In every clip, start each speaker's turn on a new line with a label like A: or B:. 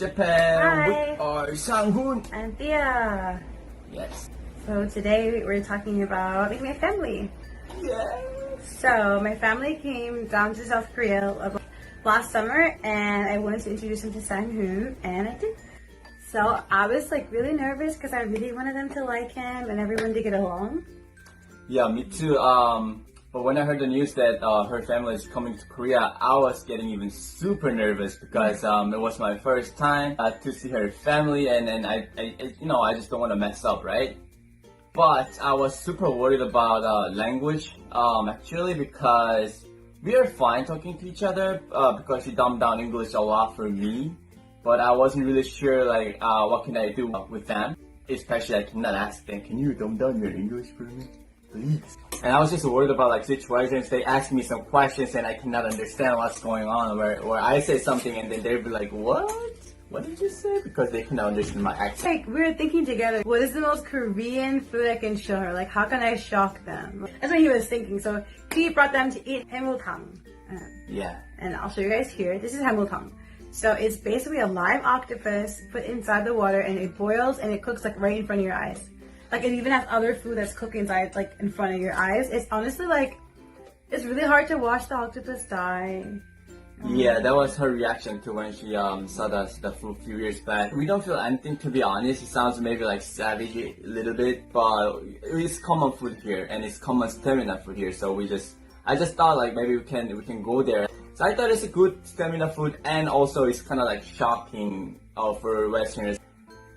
A: Japan
B: Hi.
A: with our Sang-hoon.
B: And Thea.
A: Yes.
B: So today we're talking about my family.
A: Yes.
B: So my family came down to South Korea last summer, and I wanted to introduce them to Sang-hoon, and I did. So I was really nervous because I really wanted them to like him and everyone to get along.
A: Yeah, me too. But when I heard the news that her family is coming to Korea, I was getting even super nervous because it was my first time to see her family, and I just don't want to mess up, right? But I was super worried about language, actually, because we are fine talking to each other because she dumbed down English a lot for me. But I wasn't really sure, what can I do with them? Especially, I cannot ask them, can you dumb down your English for me, please? And I was just worried about, situations. They ask me some questions and I cannot understand what's going on, where I say something and then they'll be like, what? What did you say? Because they cannot understand my accent.
B: We were thinking together, what is the most Korean food I can show her? How can I shock them? That's what he was thinking. So he brought them to eat 해물탕.
A: Yeah.
B: And I'll show you guys here. This is 해물탕. So it's basically a live octopus put inside the water, and it boils and it cooks right in front of your eyes. It even has other food that's cooked inside, in front of your eyes. It's honestly it's really hard to watch the octopus die.
A: Yeah, that was her reaction to when she saw the food a few years back. We don't feel anything, to be honest. It sounds maybe savage a little bit, but it's common food here and it's common stamina food here. So I just thought maybe we can go there. So I thought it's a good stamina food, and also it's kind of shocking for Westerners.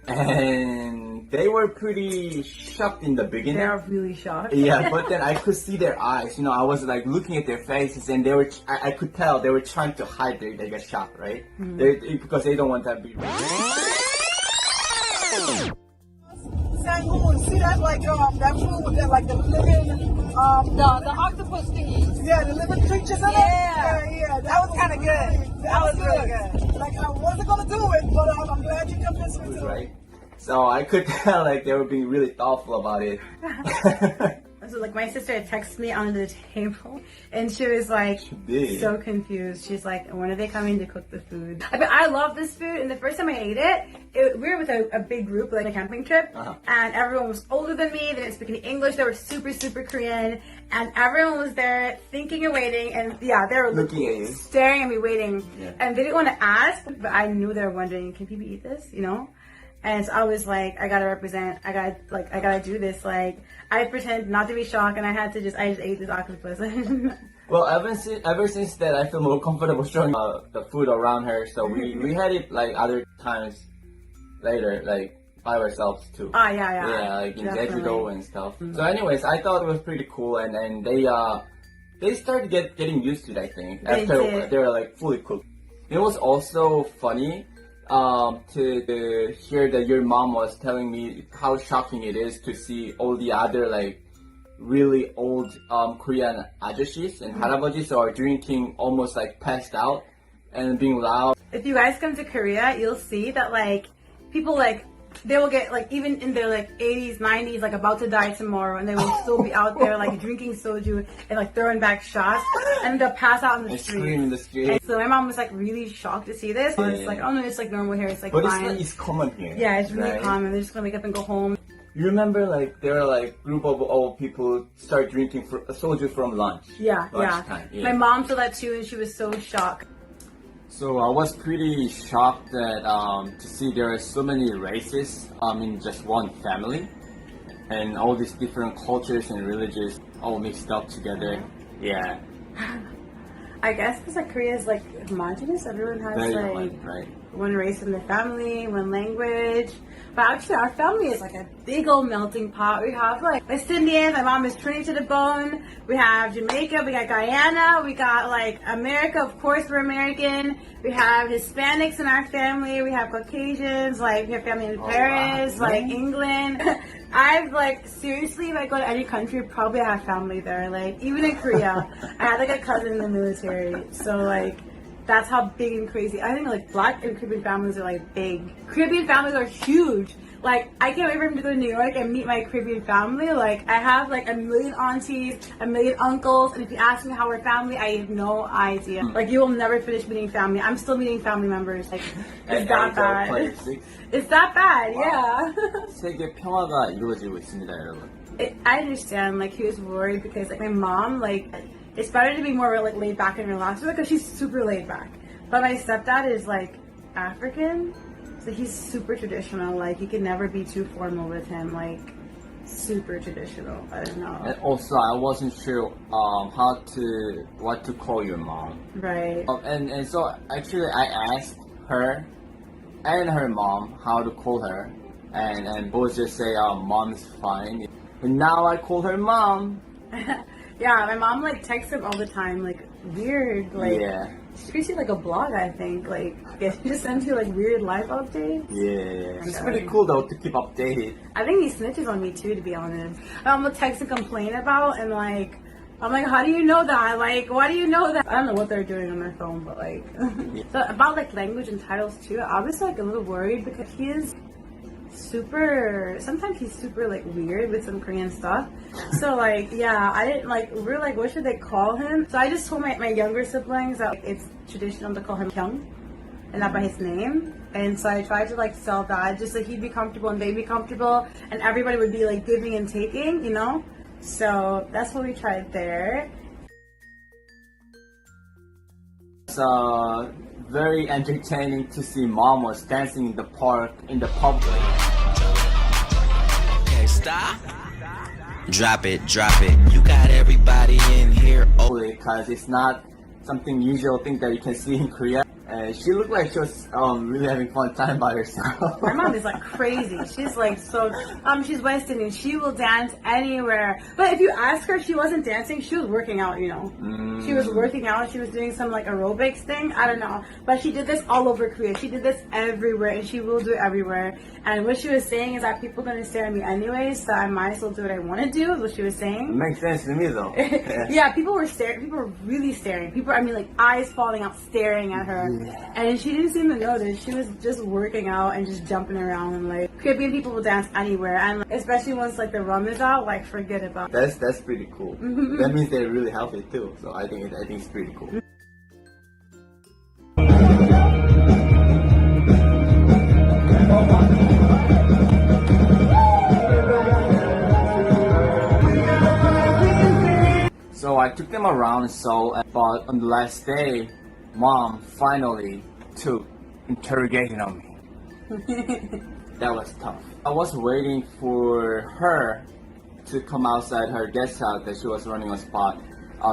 A: And they were pretty shocked in the beginning.
B: They are really shocked.
A: Yeah, but then I could see their eyes. I was looking at their faces, and I could tell they were trying to hide their shock, right? Because they don't want that to be.
C: Sang-hoon, see that that food with the living
D: The octopus thingy.
C: yeah, the living creatures in it. Yeah,
D: That was kind of good. That was really good.
C: I wasn't gonna do it, but I'm glad you convinced me to.
A: Right? So I could tell they were being really thoughtful about it.
B: So my sister had texted me under the table, and she was
A: did.
B: so confused. She's like, when are they coming to cook the food? I love this food, and the first time I ate it, we were with a big group, a camping trip, and everyone was older than me. They didn't speak any English. They were super, super Korean, and everyone was there thinking and waiting, and they were
A: Looking at you.
B: staring at me, waiting,
A: Yeah.
B: and they didn't want to ask, but I knew they were wondering, can people eat this? And so I was I gotta represent, I gotta do this. I pretend not to be shocked, and I just ate this octopus.
A: Well, ever since that, I feel more comfortable showing the food around her. So we had it other times later, by ourselves too.
B: Oh, yeah.
A: Yeah, in
B: Definitely.
A: Jeju and stuff. So anyways, I thought it was pretty cool, and they started getting used to it, I think,
B: They
A: after
B: did.
A: they were fully cooked. It was also funny to hear that your mom was telling me how shocking it is to see all the other really old Korean 아저씨s and 할아버지s who are drinking almost passed out and being loud.
B: If you guys come to Korea, you'll see that people they will get even in their 80s, 90s, about to die tomorrow, and they will still be out there drinking soju and throwing back shots, and they'll pass out in the
A: And
B: street.
A: scream in the street.
B: And so my mom was really shocked to see this. And it's oh no, it's normal here. It's
A: But
B: fine.
A: it's common here.
B: Yeah, it's really
A: right?
B: common. They're just gonna wake up and go home.
A: You remember there were group of old people start drinking soju from lunch.
B: Yeah.
A: Lunchtime, yeah.
B: My mom saw that too, and she was so shocked.
A: So I was pretty shocked that to see there are so many races in just one family, and all these different cultures and religions all mixed up together. Yeah,
B: I guess because Korea is homogenous. Everyone has
A: very fun, right?
B: one race in their family, one language. But actually, our family is a big old melting pot. We have West Indians. My mom is Trinity to the bone. We have Jamaica. We got Guyana. We got America. Of course, we're American. We have Hispanics in our family. We have Caucasians. We have family in Paris,
A: wow.
B: England. I've seriously, if I go to any country, probably I have family there. Even in Korea, I had a cousin in the military. So that's how big and crazy. I think Black and Caribbean families are big. Caribbean families are huge. Like, I can't wait for him to go to New York and meet my Caribbean family. Like, I have like a million aunties, a million uncles, and if you ask me how we're family, I have no idea. Like, you will never finish meeting family. I'm still meeting family members. Like, it's that bad. It's that bad, yeah.
A: 세계 평화가 이루어지고 있습니다, 여러분.
B: I understand, like, he was worried because, like, my mom, like, it's better to be more, like, laid back and relaxed with her because she's super laid back. But my stepdad is, like, African, so he's super traditional. Like, you can never be too formal with him, like, super traditional. I don't know.
A: And also, I wasn't sure what to call your mom.
B: Right.
A: And so, actually, I asked her and her mom how to call her, and both just say, mom is fine. And now I call her mom.
B: Yeah, my mom like texts him all the time, like weird, like
A: Yeah.
B: she treats you like a blog, I think. Like, yeah, she just sends you like weird life updates.
A: Yeah. It's
B: Okay.
A: pretty cool though to keep updated.
B: I think he snitches on me too, to be honest. My mom will text and complain about, and like, I'm like, how do you know that? Like, why do you know that? I don't know what they're doing on their phone, but like, so about like language and titles too. I was like a little worried because he is sometimes he's super like weird with some Korean stuff. So like, yeah, I didn't like, we were like, what should they call him? So I just told my younger siblings that like, it's traditional to call him Kyung and not by his name. And so I tried to like sell that just so he'd be comfortable and they'd be comfortable and everybody would be like giving and taking, you know? So that's what we tried there.
A: It's very entertaining to see mom was dancing in the park, in the public.
E: Okay, stop. Drop it, drop it. You got everybody in here. Oh,
A: Because it's not something usual thing that you can see in Korea. She looked like she was really having fun time by herself.
B: My mom is like crazy. She's like so, she's West Indian. She will dance anywhere. But if you ask her, she wasn't dancing. She was working out, you know. She was working out. She was doing some like aerobics thing. I don't know. But she did this all over Korea. She did this everywhere and she will do it everywhere. And what she was saying is that people are going to stare at me anyways, so I might as well do what I want to do, is what she was saying.
A: Makes sense to me though.
B: Yeah, people were staring. People were really staring. People, I mean, like eyes falling out, staring at her. And she didn't seem to notice. She was just working out and just jumping around. And like Caribbean people will dance anywhere, and like, especially once like the rum is out, like forget about it.
A: That's pretty cool. That means they're really healthy too. So I think it's pretty cool. So I took them around, but on the last day, mom finally took interrogation on me. That was tough. I was waiting for her to come outside her guest house that she was running a spot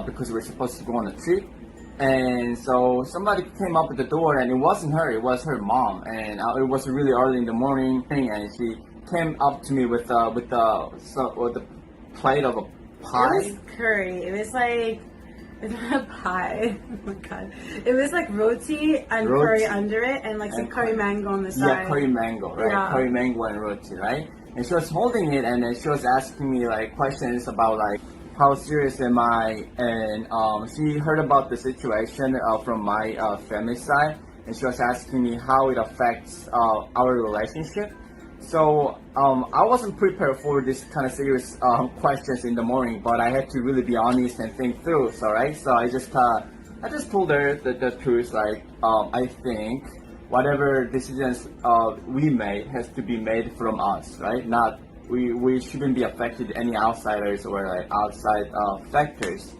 A: because we were supposed to go on a trip. And so somebody came up at the door, and it wasn't her, it was her mom. And it was really early in the morning, and she came up to me with the plate of a pie.
B: It was curry. It was like, it's not a pie. Oh my god. It was like roti and curry under it, and like some curry mango on the side.
A: Yeah, curry mango, right?
B: Yeah.
A: Curry mango and roti, right? And she was holding it, and then she was asking me like questions about like how serious am I, and she heard about the situation from my family side, and she was asking me how it affects our relationship. So I wasn't prepared for this kind of serious questions in the morning, but I had to really be honest and think through. So right, so I just told her the truth. Like I think whatever decisions we made has to be made from us, right? Not we shouldn't be affected any outsiders or like outside factors.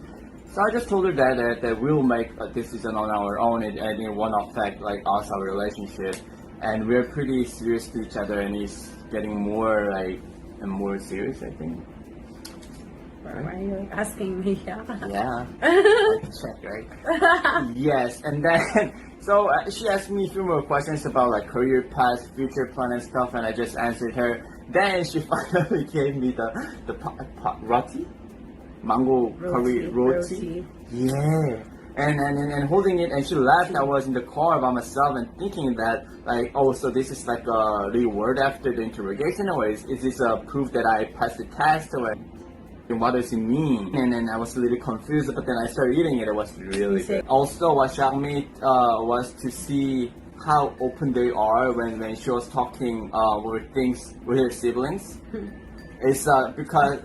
A: So I just told her that we'll make a decision on our own, and it won't affect like us, our relationship. And we're pretty serious to each other, and it's getting more like and more serious, I think.
B: Why are you like asking me? Yeah.
A: Yeah. I can check, right? Yes, and then so she asked me a few more questions about like career paths, future plan and stuff, and I just answered her. Then she finally gave me the roti, mango curry roti. Yeah. And holding it, and she left. I was in the car by myself and thinking that like, oh, so this is like a reward after the interrogation, or is this a proof that I passed the test, or and what does it mean? And then I was a little confused, but then I started eating it. It was really good. Also, what shocked me was to see how open they are when she was talking with things with her siblings. It's because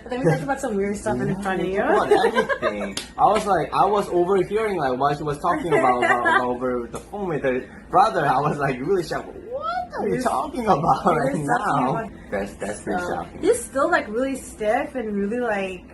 B: Then we talked about some weird stuff in front of you.
A: about everything. I was overhearing like what she was talking about over the phone with her brother. I was like really shocked. What are you talking about right now? That's pretty shocking.
B: He's still like really stiff and really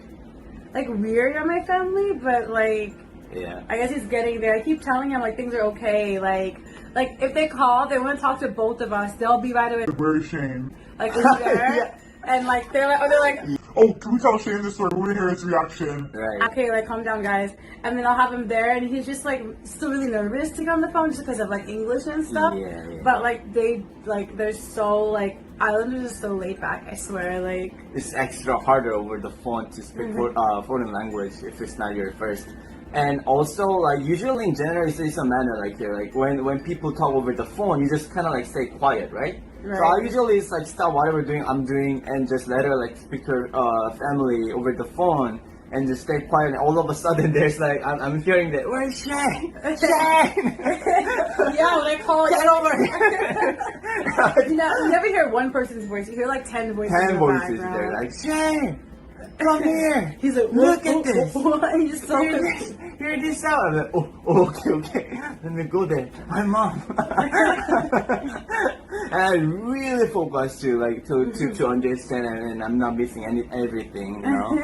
B: like weird on my family, but like
A: Yeah.
B: I guess he's getting there. I keep telling him like things are okay. Like if they call, they want to talk to both of us. They'll be right away.
C: Where's Shane?
B: Like is he there? And like they're like.
C: Oh, can we tell Shane this story? We want to hear his reaction.
A: Right.
B: Okay, like calm down, guys. And then I'll have him there, and he's just like still really nervous to get on the phone just because of like English and stuff.
A: Yeah.
B: But like they're so like Islanders are so laid back. I swear, like
A: It's extra harder over the phone to speak foreign language if it's not your first. And also, like usually in general, it's a manner like here. Like when people talk over the phone, you just kind of like stay quiet, right?
B: Right.
A: So I usually it's like stop whatever I'm doing, and just let her like speak her family over the phone, and just stay quiet. And all of a sudden, there's like I'm hearing that where's Shane? Shane!
B: yeah, when I call,
A: Get over here!
B: you never hear one person's voice. You hear like 10 voices.
A: 10
B: in the
A: voices
B: background.
A: there, like Shane, come here.
B: He's like,
A: Look at this.
B: He's so
A: Hear this out. I'm like, oh, okay. Let me go there. My mom. And I really focus to understand, and I'm not missing everything, you know.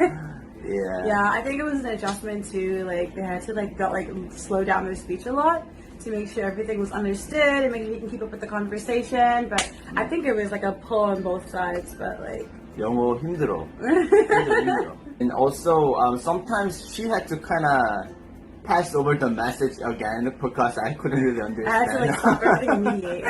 A: Yeah.
B: Yeah, I think it was an adjustment too. Like they had to slow down their speech a lot to make sure everything was understood and make sure he can keep up with the conversation. But I think it was like a pull on both sides. But like.
A: 영어 힘들어. 힘들어. And also, sometimes she had to kind of pass over the message again because I couldn't really understand.
B: I had to like stop everything immediately.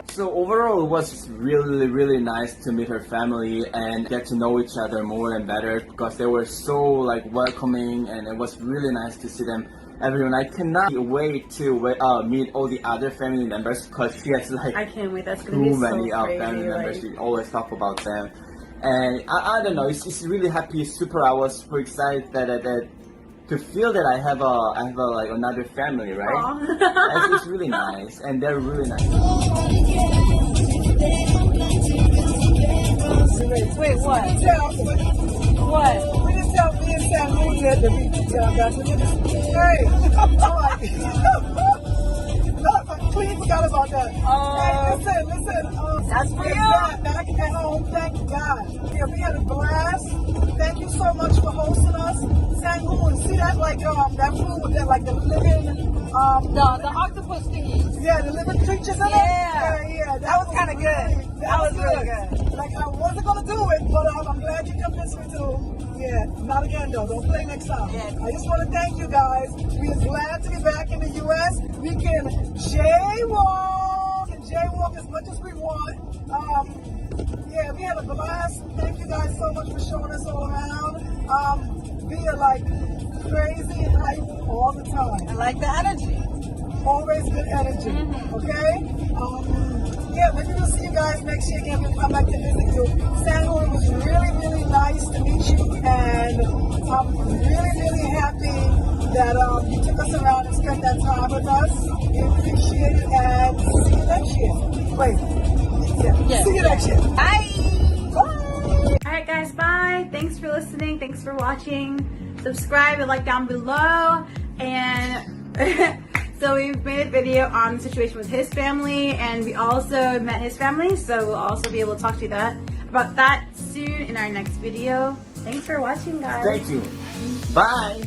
A: So overall, it was really, really nice to meet her family and get to know each other more and better because they were so like welcoming, and it was really nice to see them. Everyone, I cannot wait to meet all the other family members because she has like
B: I can't wait. That's gonna be
A: too
B: so
A: many
B: crazy.
A: family members.
B: Like,
A: She always talk about them. And I don't know, it's really happy, I was super excited that to feel that I have like another family, right? It's really nice, and they're really nice.
D: Wait, what? What?
C: We just tell me and Sam who did the guys. We did this. Hey, no, I completely forgot about that. Hey, listen.
D: That's for
C: we're
D: you.
C: back at home. Thank God. Yeah, we had a blast. Thank you so much for hosting us. Sangoon, see that that food with that the living
D: The octopus thingy.
C: yeah, the living creatures in it.
D: Yeah. That was kind of good. That was really good.
C: Like I wasn't gonna do it, but I'm glad you convinced me to. Yeah, not again though. Don't play next time.
D: Yeah.
C: I just want to thank you guys. We're glad to be back in the U.S. We can jaywalk as much as we want. Yeah, we had a blast. Thank you guys so much for showing us all around. We are like crazy and hype all the time.
D: I like the energy.
C: Always good energy. Okay? Yeah, maybe we'll see you guys next year again. We'll come back to visit you. Sangoon, it was really, really nice to meet you, and I'm really, really happy that you took us around and spent that time with us. We appreciate it, and see you next year. Wait. Yeah. See you next year.
B: Bye. Alright guys, bye. Thanks for listening. Thanks for watching. Subscribe and like down below. And so we've made a video on the situation with his family, and we also met his family, so we'll also be able to talk to you about that soon in our next video. Thanks for watching, guys.
A: Thank you. Bye.